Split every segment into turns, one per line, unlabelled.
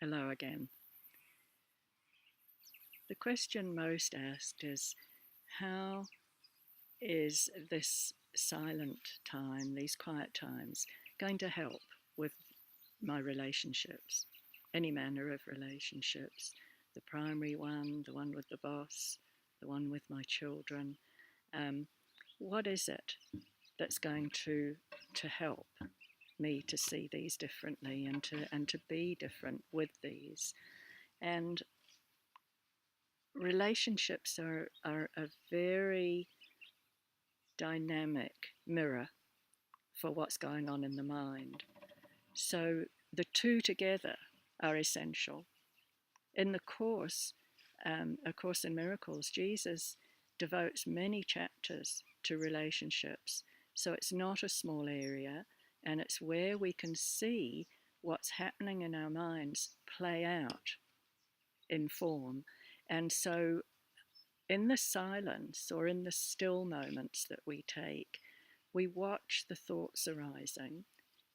Hello again. The question most asked is, how is this silent time, these quiet times, going to help with my relationships? Any manner of relationships, the primary one, the one with the boss, the one with my children. What is it that's going to help me to see these differently and to be different with these? And relationships are a very dynamic mirror for what's going on in the mind. So the two together are essential. In the Course, A Course in Miracles, Jesus devotes many chapters to relationships. So it's not a small area, and it's where we can see what's happening in our minds play out in form. And so in the silence or in the still moments that we take, we watch the thoughts arising,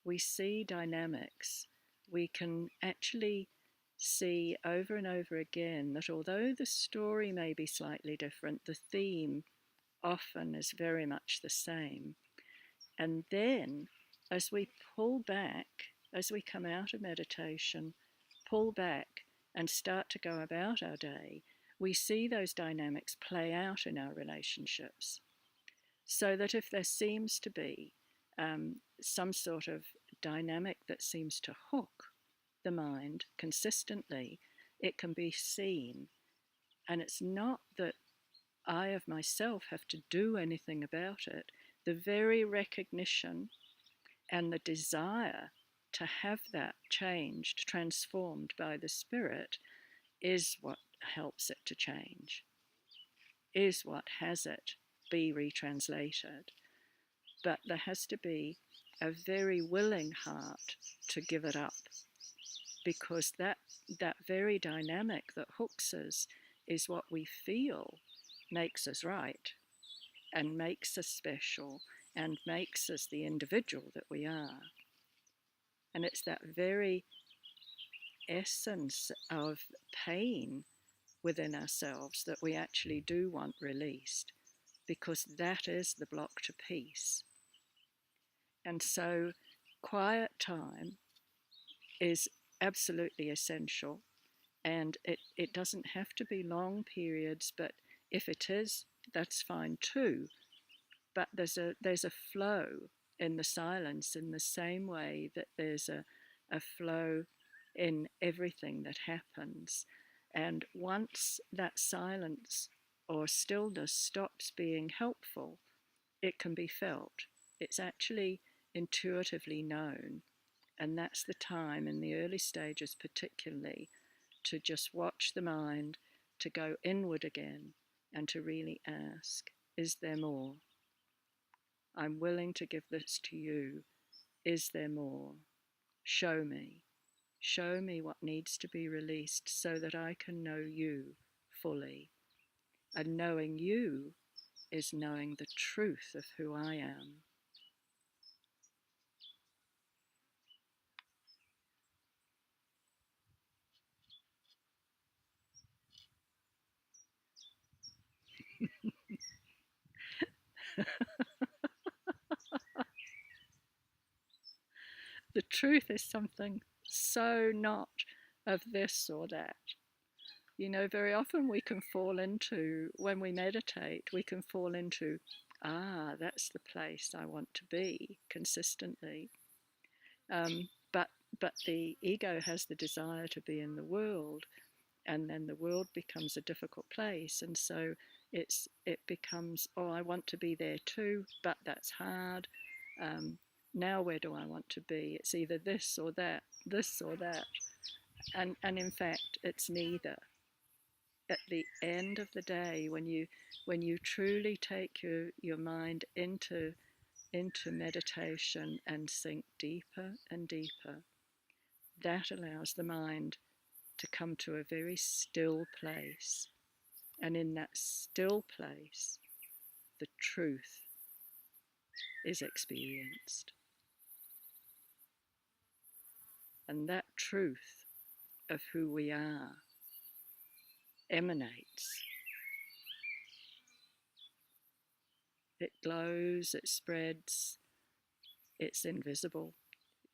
we see dynamics, we can actually see over and over again that although the story may be slightly different, the theme often is very much the same. And then as we pull back, as we come out of meditation, pull back and start to go about our day, we see those dynamics play out in our relationships. So that if there seems to be some sort of dynamic that seems to hook the mind consistently, it can be seen. And it's not that I of myself have to do anything about it. The very recognition and the desire to have that changed, transformed by the Spirit, is what helps it to change, is what has it be retranslated. But there has to be a very willing heart to give it up, because that very dynamic that hooks us is what we feel makes us right and makes us special and makes us the individual that we are. And it's that very essence of pain within ourselves that we actually do want released, because that is the block to peace. And so quiet time is absolutely essential, and it doesn't have to be long periods, but if it is, that's fine too. But there's a flow in the silence in the same way that there's a flow in everything that happens. And once that silence or stillness stops being helpful, it can be felt. It's actually intuitively known. And that's the time, in the early stages particularly, to just watch the mind, to go inward again, and to really ask, is there more? I'm willing to give this to you. Is there more? Show me. Show me what needs to be released so that I can know you fully. And knowing you is knowing the truth of who I am. The truth is something so not of this or that. You know, very often we can fall into, when we meditate, we can fall into, that's the place I want to be consistently. But the ego has the desire to be in the world, and then the world becomes a difficult place, and so it becomes, I want to be there too, but that's hard. Now where do I want to be? It's either this or that, and in fact it's neither. At the end of the day, when you truly take your mind into meditation and sink deeper and deeper, that allows the mind to come to a very still place. And in that still place, the truth is experienced. And that truth of who we are emanates. It glows, it spreads, it's invisible.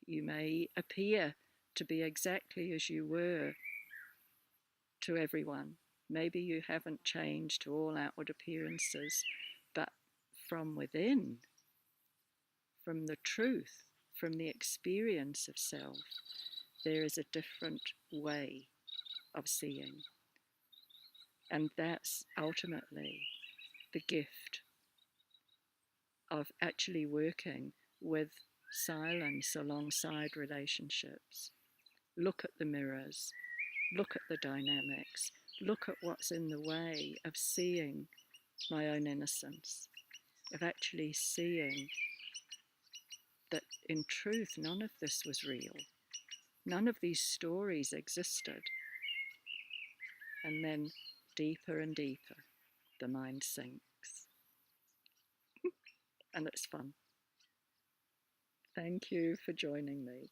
You may appear to be exactly as you were to everyone. Maybe you haven't changed to all outward appearances, but from within, from the truth, from the experience of self, there is a different way of seeing. And that's ultimately the gift of actually working with silence alongside relationships. Look at the mirrors, look at the dynamics, look at what's in the way of seeing my own innocence, of actually seeing that in truth none of this was real. None of these stories existed. And then deeper and deeper, the mind sinks. And it's fun. Thank you for joining me.